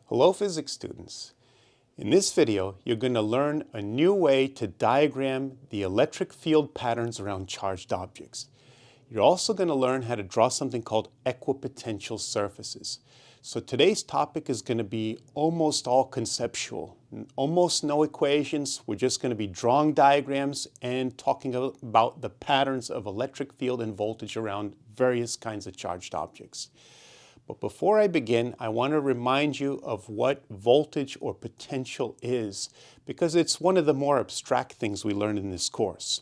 Hello physics students. In this video, you're going to learn a new way to diagram the electric field patterns around charged objects. You're also going to learn how to draw something called equipotential surfaces. So today's topic is going to be almost all conceptual. Almost no equations. We're just going to be drawing diagrams and talking about the patterns of electric field and voltage around various kinds of charged objects. But before I begin, I want to remind you of what voltage or potential is, because it's one of the more abstract things we learn in this course.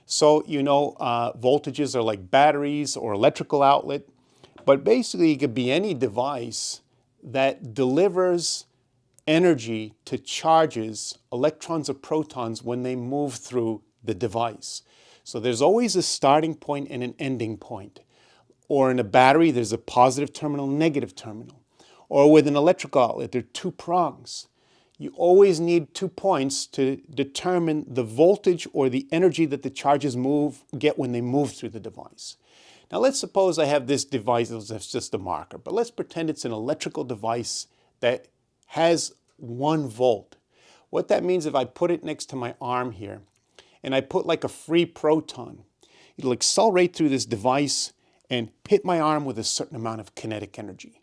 So, voltages are like batteries or electrical outlet, but basically it could be any device that delivers energy to charges, electrons or protons, when they move through the device. So there's always a starting point and an ending point. Or in a battery, there's a positive terminal, negative terminal. Or with an electrical outlet, there are two prongs. You always need 2 points to determine the voltage or the energy that the charges get when they move through the device. Now let's suppose I have this device that's just a marker, but let's pretend it's an electrical device that has 1 volt. What that means, if I put it next to my arm here, and I put like a free proton, it'll accelerate through this device and hit my arm with a certain amount of kinetic energy.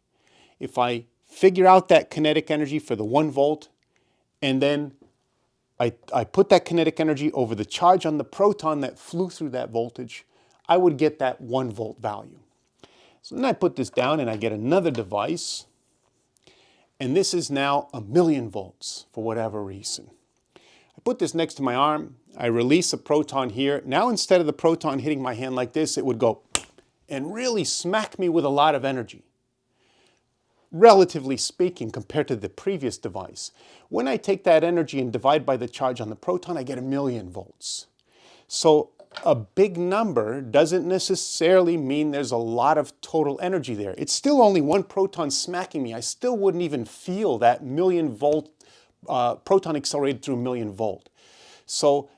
If I figure out that kinetic energy for the 1 volt, and then I put that kinetic energy over the charge on the proton that flew through that voltage, I would get that 1 volt value. So then I put this down and I get another device, and this is now 1,000,000 volts for whatever reason. I put this next to my arm, I release a proton here. Now instead of the proton hitting my hand like this, it would go and really smack me with a lot of energy, relatively speaking, compared to the previous device. When I take that energy and divide by the charge on the proton, I get 1,000,000 volts. So a big number doesn't necessarily mean there's a lot of total energy there. It's still only 1 proton smacking me. I still wouldn't even feel that 1,000,000 volt proton accelerated through 1,000,000 volt. So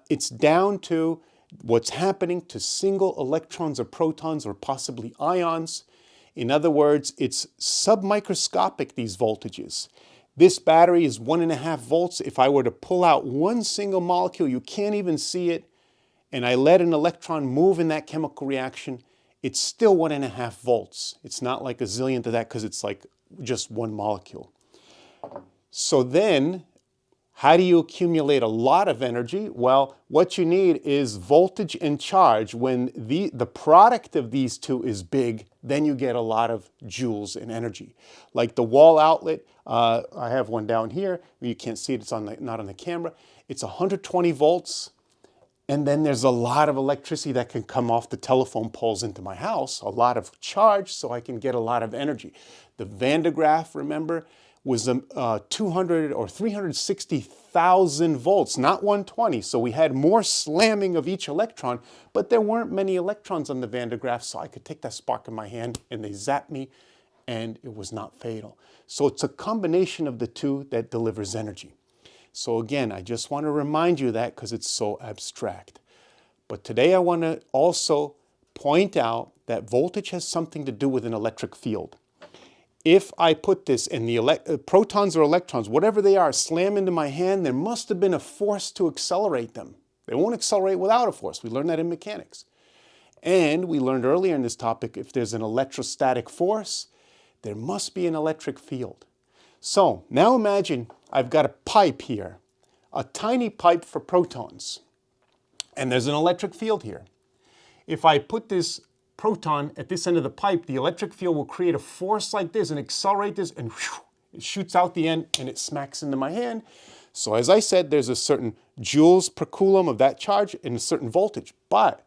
it's down to what's happening to single electrons or protons or possibly ions. In other words, it's submicroscopic, these voltages. This battery is 1.5 volts. If I were to pull out 1 single molecule, you can't even see it, and I let an electron move in that chemical reaction, it's still 1.5 volts. It's not like a zillion to that because it's like just 1 molecule. So then, how do you accumulate a lot of energy? Well, what you need is voltage and charge. When the product of these two is big, then you get a lot of joules in energy. Like the wall outlet, I have one down here. You can't see it, it's not on the camera. It's 120 volts. And then there's a lot of electricity that can come off the telephone poles into my house, a lot of charge, so I can get a lot of energy. The Van de Graaff, remember, was 200 or 360,000 volts, not 120. So we had more slamming of each electron, but there weren't many electrons on the Van de Graaff, so I could take that spark in my hand and they zapped me, and it was not fatal. So it's a combination of the two that delivers energy. So again, I just want to remind you that because it's so abstract. But today I want to also point out that voltage has something to do with an electric field. If I put this and the protons or electrons, whatever they are, slam into my hand, there must have been a force to accelerate them. They won't accelerate without a force. We learned that in mechanics. And we learned earlier in this topic, if there's an electrostatic force, there must be an electric field. So now imagine I've got a pipe here, a tiny pipe for protons, and there's an electric field here. If I put this proton at this end of the pipe, the electric field will create a force like this and accelerate this, and whew, it shoots out the end and it smacks into my hand. So as I said, there's a certain joules per coulomb of that charge and a certain voltage. But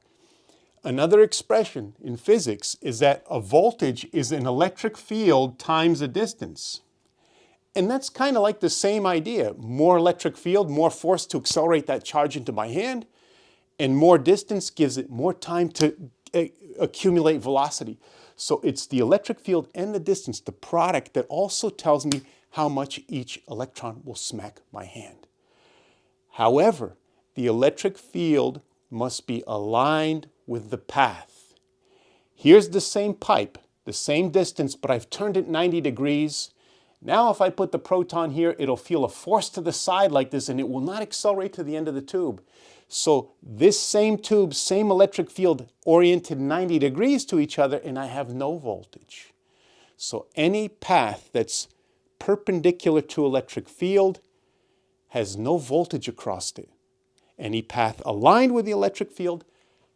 another expression in physics is that a voltage is an electric field times a distance. And that's kind of like the same idea. More electric field, more force to accelerate that charge into my hand, and more distance gives it more time to accumulate velocity. So it's the electric field and the distance, the product, that also tells me how much each electron will smack my hand. However, the electric field must be aligned with the path. Here's the same pipe, the same distance, but I've turned it 90 degrees. Now if I put the proton here, it'll feel a force to the side like this, and it will not accelerate to the end of the tube. So this same tube, same electric field, oriented 90 degrees to each other, and I have no voltage. So any path that's perpendicular to electric field has no voltage across it. Any path aligned with the electric field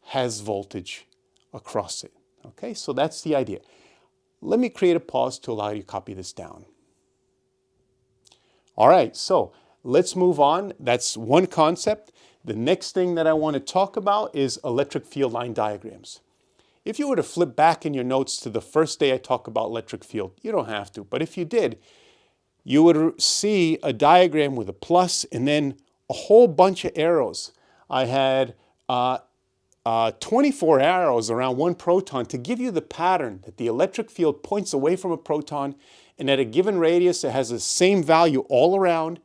has voltage across it. Okay, so that's the idea. Let me create a pause to allow you to copy this down. All right, so let's move on. That's one concept. The next thing that I want to talk about is electric field line diagrams. If you were to flip back in your notes to the first day I talk about electric field, you don't have to, but if you did, you would see a diagram with a plus and then a whole bunch of arrows. I had 24 arrows around one proton to give you the pattern that the electric field points away from a proton, and at a given radius it has the same value all around,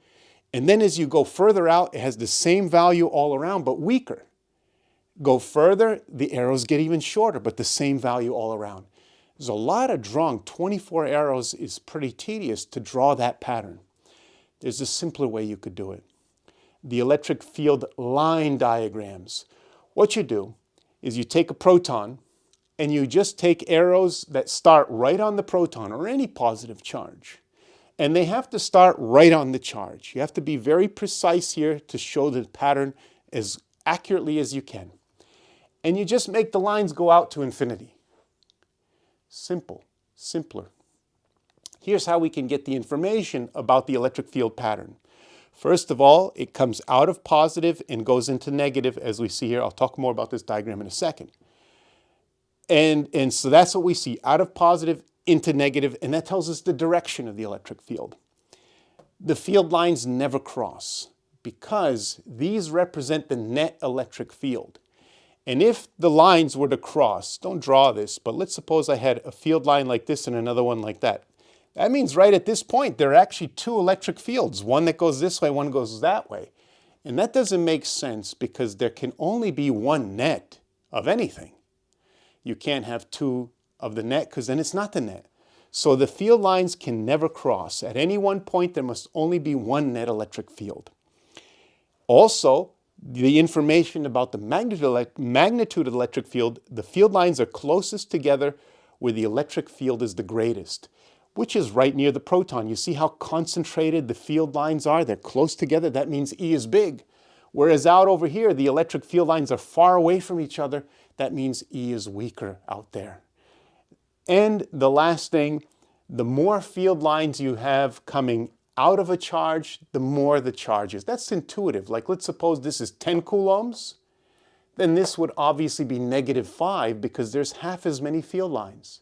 and then as you go further out it has the same value all around but weaker. Go further, the arrows get even shorter but the same value all around. There's a lot of drawing. 24 arrows is pretty tedious to draw that pattern. There's a simpler way you could do it. The electric field line diagrams. What you do is you take a proton and you just take arrows that start right on the proton or any positive charge. And they have to start right on the charge. You have to be very precise here to show the pattern as accurately as you can. And you just make the lines go out to infinity. Simple, simpler. Here's how we can get the information about the electric field pattern. First of all, it comes out of positive and goes into negative, as we see here. I'll talk more about this diagram in a second. And so that's what we see, out of positive into negative, and that tells us the direction of the electric field. The field lines never cross because these represent the net electric field. And if the lines were to cross, don't draw this, but let's suppose I had a field line like this and another one like that. That means right at this point, there are actually two electric fields, one that goes this way, one goes that way. And that doesn't make sense because there can only be one net of anything. You can't have two of the net because then it's not the net. So the field lines can never cross. At any one point, there must only be one net electric field. Also, the information about the magnitude of the electric field, the field lines are closest together where the electric field is the greatest, which is right near the proton. You see how concentrated the field lines are? They're close together. That means E is big. Whereas out over here, the electric field lines are far away from each other. That means E is weaker out there. And the last thing, the more field lines you have coming out of a charge, the more the charge is. That's intuitive. Like let's suppose this is 10 coulombs. Then this would obviously be -5 because there's half as many field lines.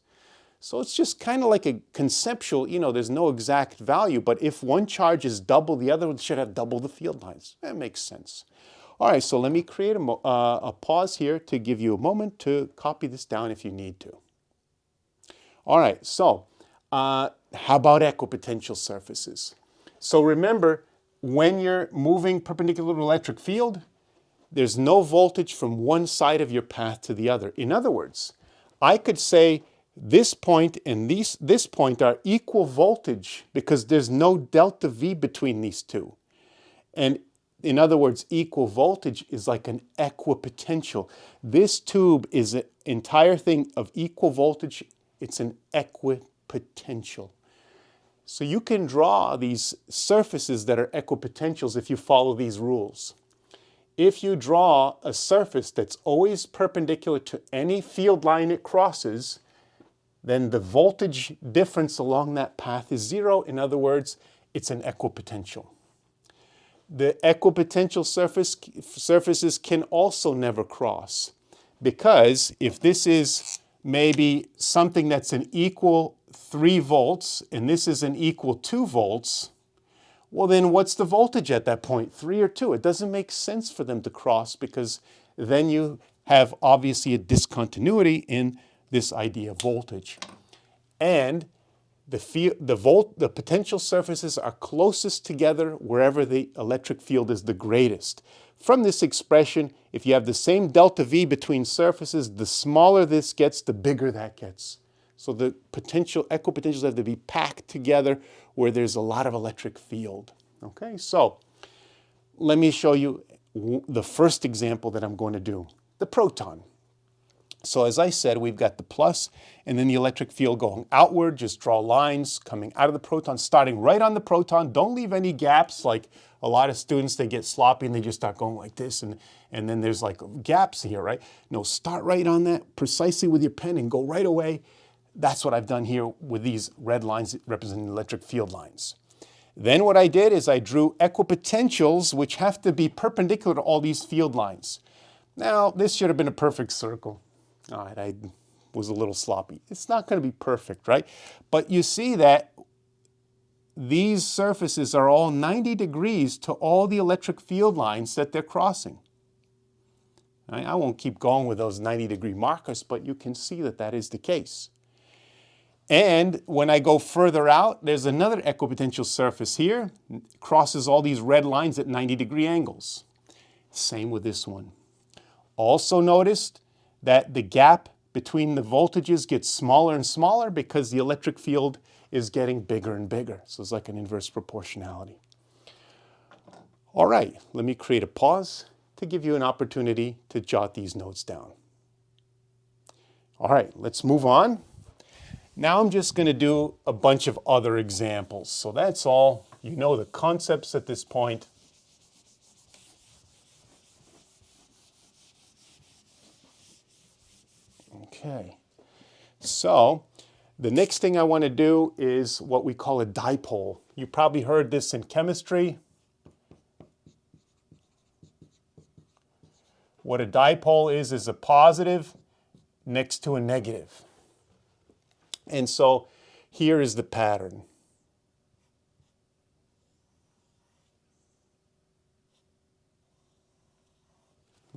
So it's just kind of like a conceptual, there's no exact value, but if one charge is double, the other one should have double the field lines. That makes sense. All right, so let me create a pause here to give you a moment to copy this down if you need to. All right, so how about equipotential surfaces? So remember, when you're moving perpendicular to electric field, there's no voltage from one side of your path to the other. In other words, I could say this point and this point are equal voltage because there's no delta V between these two. And in other words, equal voltage is like an equipotential. This tube is an entire thing of equal voltage. It's an equipotential. So you can draw these surfaces that are equipotentials if you follow these rules. If you draw a surface that's always perpendicular to any field line it crosses, then the voltage difference along that path is 0. In other words, it's an equipotential. The equipotential surfaces can also never cross because if this is maybe something that's an equal 3 volts and this is an equal 2 volts, well then what's the voltage at that point, 3 or 2? It doesn't make sense for them to cross because then you have obviously a discontinuity in this idea of voltage. And the potential surfaces are closest together wherever the electric field is the greatest. From this expression, if you have the same delta V between surfaces, the smaller this gets, the bigger that gets. So the equipotentials have to be packed together where there's a lot of electric field. Okay, so let me show you the first example that I'm going to do, the proton. So as I said, we've got the plus and then the electric field going outward. Just draw lines coming out of the proton, starting right on the proton. Don't leave any gaps. Like a lot of students, they get sloppy and they just start going like this, and then there's like gaps here, right? No, start right on that precisely with your pen and go right away. That's what I've done here with these red lines representing electric field lines. Then what I did is I drew equipotentials, which have to be perpendicular to all these field lines. Now, this should have been a perfect circle. All right, I was a little sloppy. It's not going to be perfect, right? But you see that these surfaces are all 90 degrees to all the electric field lines that they're crossing. I won't keep going with those 90-degree markers, but you can see that that is the case. And when I go further out, there's another equipotential surface here. It crosses all these red lines at 90-degree angles. Same with this one. Also noticed that the gap between the voltages gets smaller and smaller because the electric field is getting bigger and bigger. So it's like an inverse proportionality. All right, let me create a pause to give you an opportunity to jot these notes down. All right, let's move on. Now I'm just going to do a bunch of other examples. So that's all. You know the concepts at this point. Okay, so the next thing I want to do is what we call a dipole. You probably heard this in chemistry. What a dipole is a positive next to a negative. And so here is the pattern.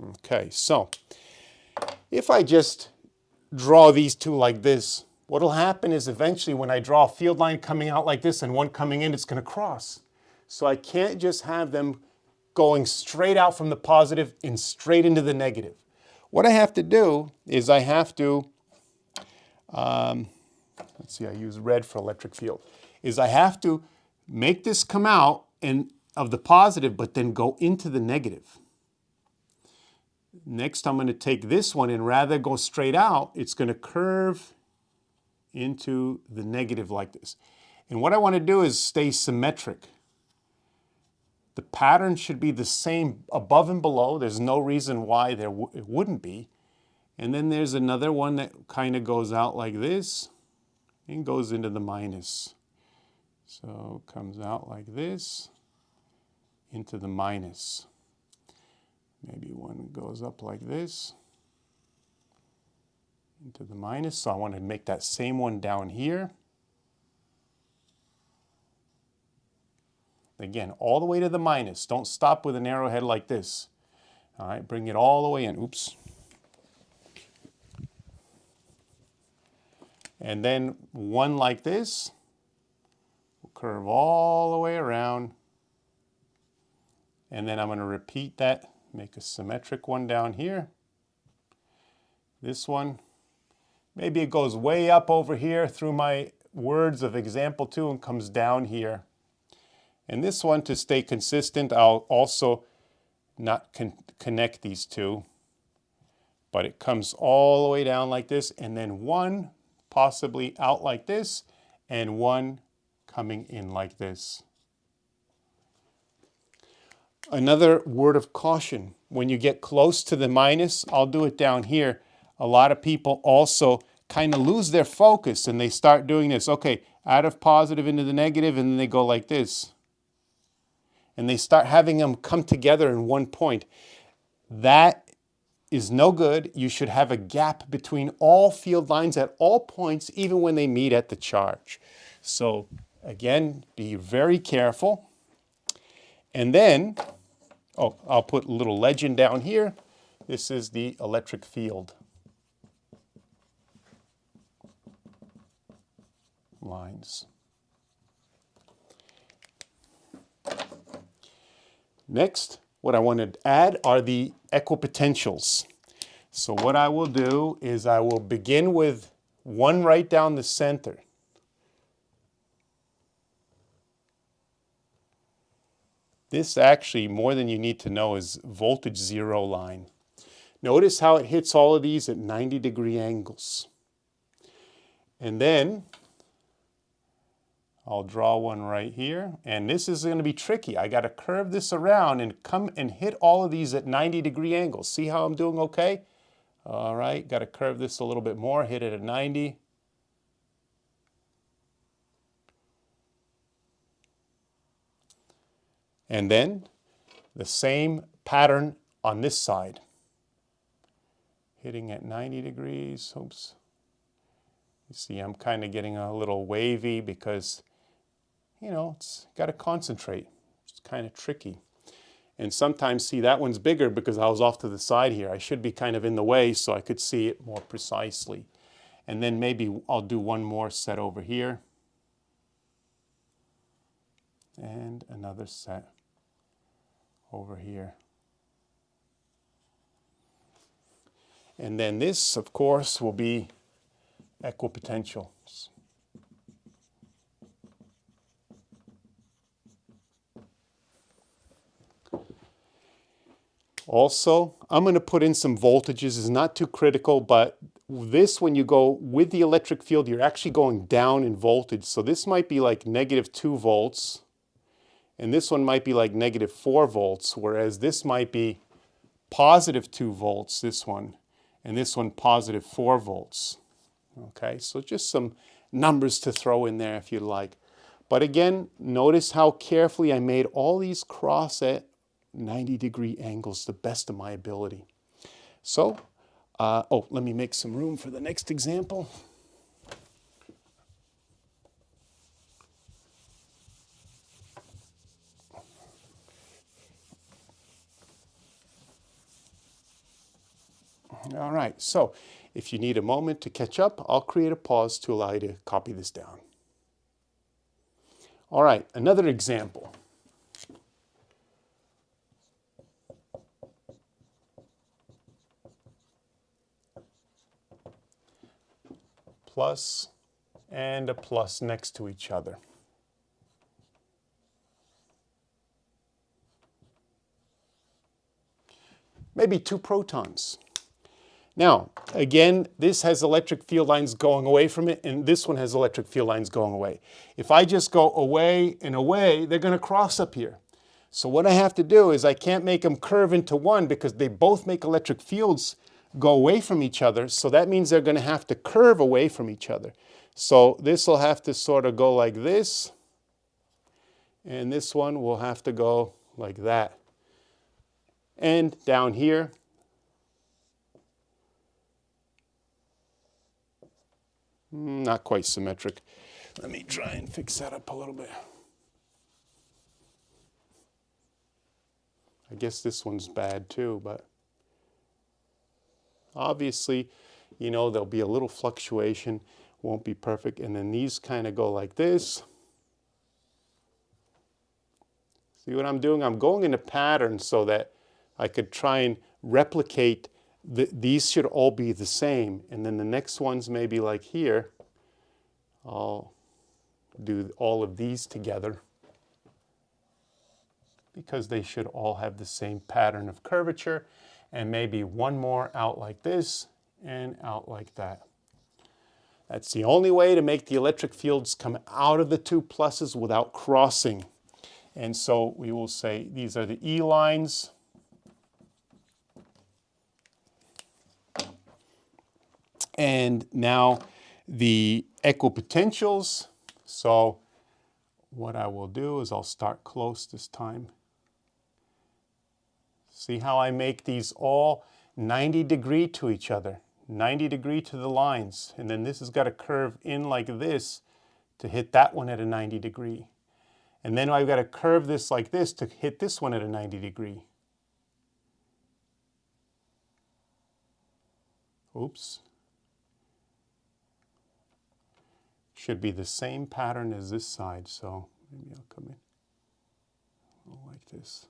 Okay, so if I just draw these two like this, what'll happen is eventually when I draw a field line coming out like this and one coming in, it's going to cross. So I can't just have them going straight out from the positive and straight into the negative. What I have to do is I have to, let's see, I use red for electric field, is I have to make this come out of the positive but then go into the negative. Next, I'm going to take this one and rather go straight out, it's going to curve into the negative like this. And what I want to do is stay symmetric. The pattern should be the same above and below. There's no reason why it wouldn't be. And then there's another one that kind of goes out like this and goes into the minus. So it comes out like this into the minus. Maybe one goes up like this into the minus. So I want to make that same one down here. Again, all the way to the minus. Don't stop with an arrowhead like this. All right, bring it all the way in. Oops. And then one like this. We'll curve all the way around. And then I'm going to repeat that. Make a symmetric one down here. This one, maybe it goes way up over here through my words of example 2 and comes down here. And this one, to stay consistent, I'll also not connect these two, but it comes all the way down like this, and then one possibly out like this, and one coming in like this. Another word of caution, when you get close to the minus, I'll do it down here. A lot of people also kind of lose their focus and they start doing this. Okay, out of positive into the negative, and then they go like this. And they start having them come together in one point. That is no good. You should have a gap between all field lines at all points, even when they meet at the charge. So again, be very careful. And then, I'll put a little legend down here. This is the electric field lines. Next, what I want to add are the equipotentials. So what I will do is I will begin with one right down the center. This actually, more than you need to know, is voltage zero line. Notice how it hits all of these at 90-degree angles. And then I'll draw one right here. And this is going to be tricky. I got to curve this around and come and hit all of these at 90-degree angles. See how I'm doing okay? All right, got to curve this a little bit more, hit it at 90. And then the same pattern on this side. Hitting at 90 degrees. Oops. You see, I'm kind of getting a little wavy because, you know, it's got to concentrate. It's kind of tricky. And sometimes, see, that one's bigger because I was off to the side here. I should be kind of in the way so I could see it more precisely. And then maybe I'll do one more set over here. And another set over here. And then this, of course, will be equipotentials. Also, I'm going to put in some voltages. It's not too critical, but this, when you go with the electric field, you're actually going down in voltage. So this might be like -2 volts. And this one might be like -4 volts, whereas this might be +2 volts, this one, and this one +4 volts. Okay, so just some numbers to throw in there if you like. But again, notice how carefully I made all these cross at 90-degree angles, the best of my ability. So, let me make some room for the next example. All right, so if you need a moment to catch up, I'll create a pause to allow you to copy this down. All right, another example. Plus and a plus next to each other. Maybe 2 protons. Now, again, this has electric field lines going away from it, and this one has electric field lines going away. If I just go away and away, they're going to cross up here. So what I have to do is I can't make them curve into one because they both make electric fields go away from each other. So that means they're going to have to curve away from each other. So this will have to sort of go like this, and this one will have to go like that. And down here, not quite symmetric. Let me try and fix that up a little bit. I guess this one's bad too, but obviously, you know, there'll be a little fluctuation, won't be perfect. And then these kind of go like this. See what I'm doing? I'm going into patterns so that I could try and replicate these should all be the same. And then the next ones maybe like here. I'll do all of these together because they should all have the same pattern of curvature. And maybe one more out like this and out like that. That's the only way to make the electric fields come out of the 2 pluses without crossing. And so we will say these are the E lines. And now the equipotentials. So what I will do is I'll start close this time. See how I make these all 90 degree to each other, 90 degree to the lines. And then this has got to curve in like this to hit that one at a 90 degree. And then I've got to curve this like this to hit this one at a 90 degree. Oops. Should be the same pattern as this side, so maybe I'll come in like this.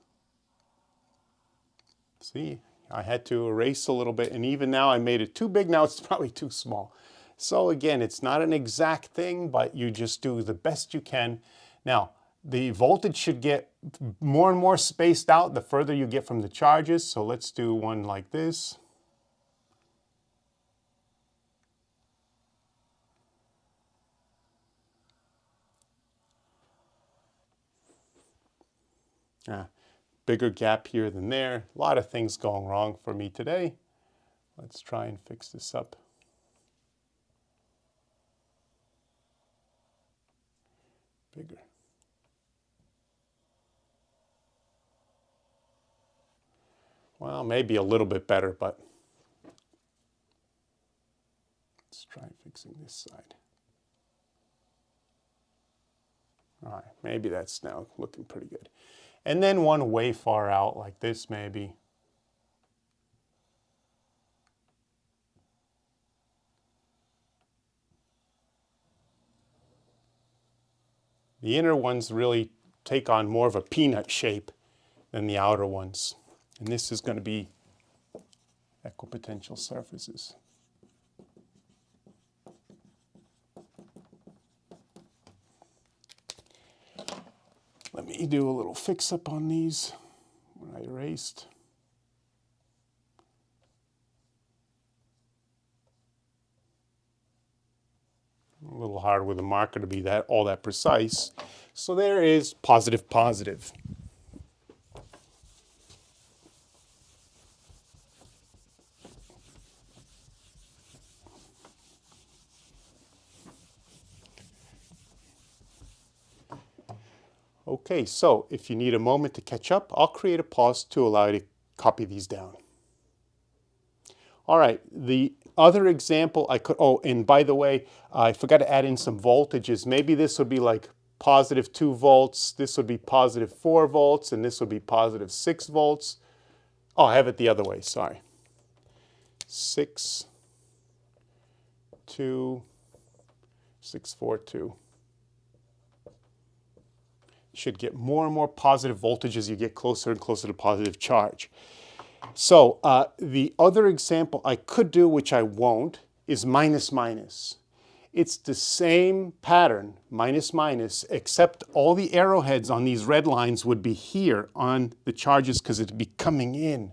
See, I had to erase a little bit, and even now I made it too big. Now it's probably too small. So again, it's not an exact thing, but you just do the best you can. Now, the voltage should get more and more spaced out the further you get from the charges. So let's do one like this. Bigger gap here than there. A lot of things going wrong for me today. Let's try and fix this up. Bigger. Well, maybe a little bit better, but let's try fixing this side. All right, maybe that's now looking pretty good. And then one way far out like this maybe. The inner ones really take on more of a peanut shape than the outer ones. And this is going to be equipotential surfaces. Let me do a little fix-up on these when I erased. A little hard with a marker to be all that precise. So there is positive, positive. Okay, so if you need a moment to catch up, I'll create a pause to allow you to copy these down. All right, the other example I could, oh, and by the way, I forgot to add in some voltages. Maybe this would be like positive 2 volts, this would be positive 4 volts, and this would be positive 6 volts. Oh, I have it the other way, sorry. 6, 2, 6, 4, 2. Should get more and more positive voltage as you get closer and closer to positive charge. So the other example I could do, which I won't, is minus minus. It's the same pattern, minus minus, except all the arrowheads on these red lines would be here on the charges because it'd be coming in.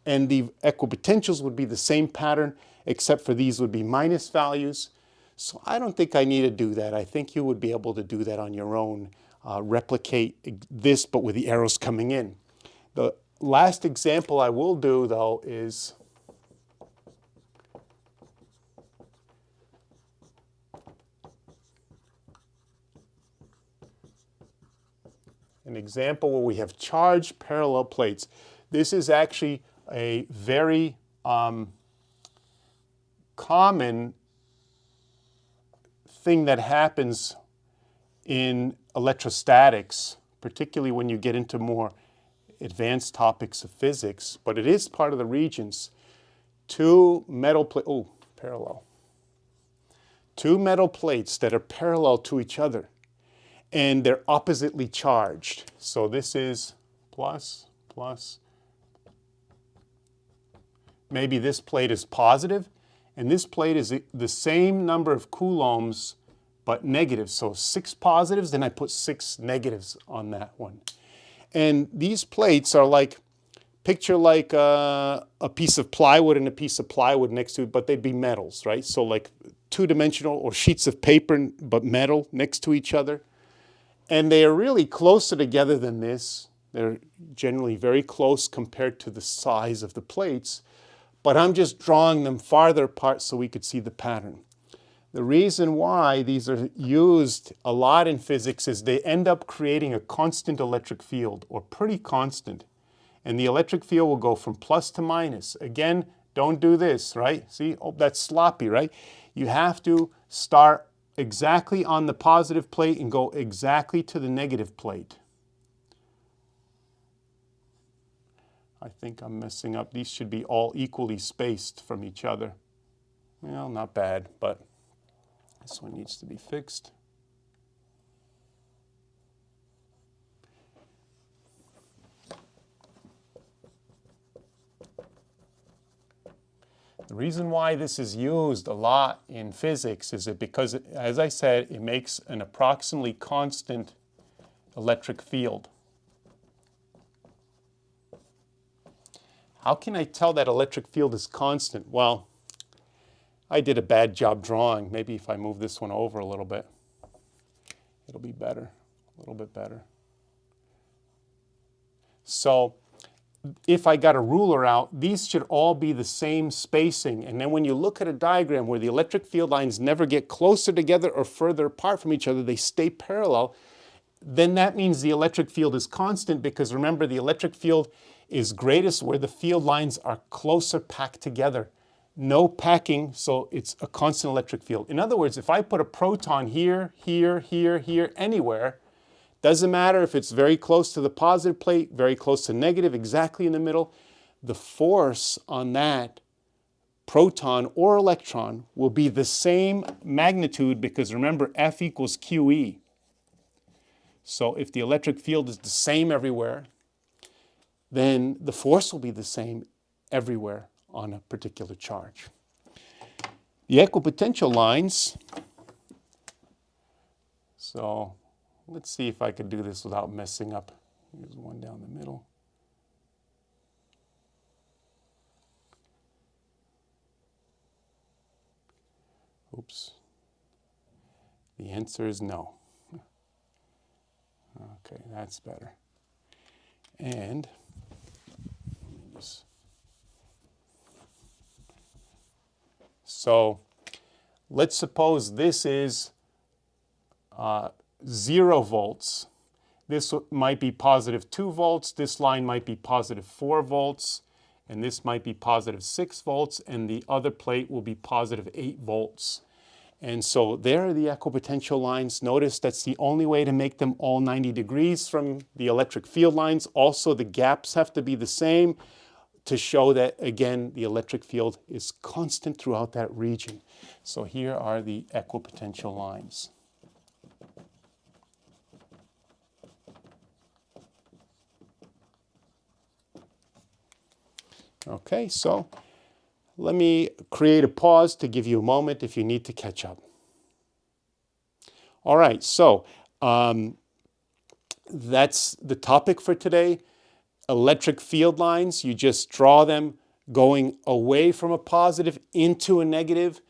And the equipotentials would be the same pattern, except for these would be minus values. So I don't think I need to do that. I think you would be able to do that on your own. Replicate this, but with the arrows coming in. The last example I will do, though, is an example where we have charged parallel plates. This is actually a very common thing that happens in electrostatics, particularly when you get into more advanced topics of physics, but it is part of the Regents. Two metal plates that are parallel to each other, and they're oppositely charged. So this is plus, plus. Maybe this plate is positive, and this plate is the same number of coulombs but negative. So 6 positives, then I put 6 negatives on that one. And these plates are like, picture like a piece of plywood and a piece of plywood next to it, but they'd be metals, right? So like two-dimensional or sheets of paper but metal next to each other. And they are really closer together than this. They're generally very close compared to the size of the plates, but I'm just drawing them farther apart so we could see the pattern. The reason why these are used a lot in physics is they end up creating a constant electric field, or pretty constant. And the electric field will go from plus to minus. Again, don't do this, right? See, oh, that's sloppy, right? You have to start exactly on the positive plate and go exactly to the negative plate. I think I'm messing up. These should be all equally spaced from each other. Well, not bad, but this one needs to be fixed. The reason why this is used a lot in physics is because, as I said, it makes an approximately constant electric field. How can I tell that electric field is constant? Well, I did a bad job drawing. Maybe if I move this one over a little bit, it'll be better, a little bit better. So if I got a ruler out, these should all be the same spacing. And then when you look at a diagram where the electric field lines never get closer together or further apart from each other, they stay parallel, then that means the electric field is constant, because remember, the electric field is greatest where the field lines are closer packed together. No packing, so it's a constant electric field. In other words, if I put a proton here, here, here, here, anywhere, doesn't matter if it's very close to the positive plate, very close to negative, exactly in the middle, the force on that proton or electron will be the same magnitude, because remember, F equals QE. So if the electric field is the same everywhere, then the force will be the same everywhere on a particular charge. The equipotential lines, so let's see if I could do this without messing up. Here's one down the middle. Oops. The answer is no. Okay, that's better. And so let's suppose this is 0 volts. This might be positive 2 volts. This line might be positive 4 volts. And this might be positive 6 volts. And the other plate will be positive 8 volts. And so there are the equipotential lines. Notice that's the only way to make them all 90 degrees from the electric field lines. Also, the gaps have to be the same to show that, again, the electric field is constant throughout that region. So here are the equipotential lines. Okay, so let me create a pause to give you a moment if you need to catch up. All right, so that's the topic for today. Electric field lines, you just draw them going away from a positive into a negative.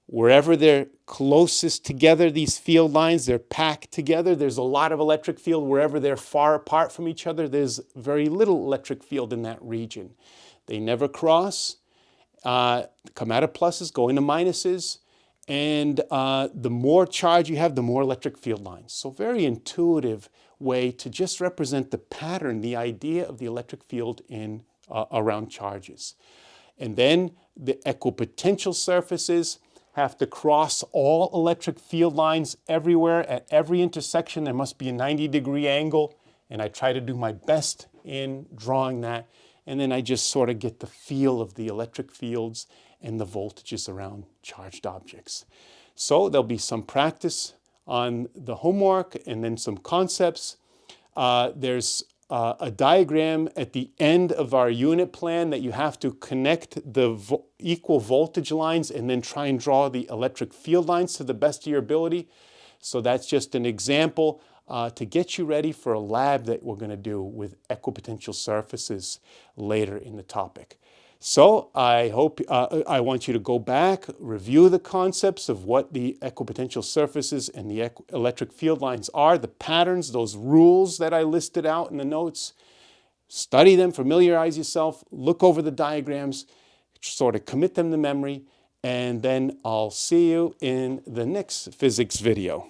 Wherever they're closest together, these field lines, they're packed together. There's a lot of electric field. Wherever they're far apart from each other, there's very little electric field in that region. They never cross. Come out of pluses, go into minuses. And the more charge you have, the more electric field lines. So very intuitive way to just represent the pattern, the idea of the electric field in around charges. And then the equipotential surfaces have to cross all electric field lines everywhere. At every intersection, there must be a 90-degree angle. And I try to do my best in drawing that. And then I just sort of get the feel of the electric fields and the voltages around charged objects. So there'll be some practice on the homework and then some concepts. There's a diagram at the end of our unit plan that you have to connect the equal voltage lines and then try and draw the electric field lines to the best of your ability. So that's just an example to get you ready for a lab that we're going to do with equipotential surfaces later in the topic. So I hope, I want you to go back, review the concepts of what the equipotential surfaces and the electric field lines are, the patterns, those rules that I listed out in the notes. Study them, familiarize yourself, look over the diagrams, sort of commit them to memory, and then I'll see you in the next physics video.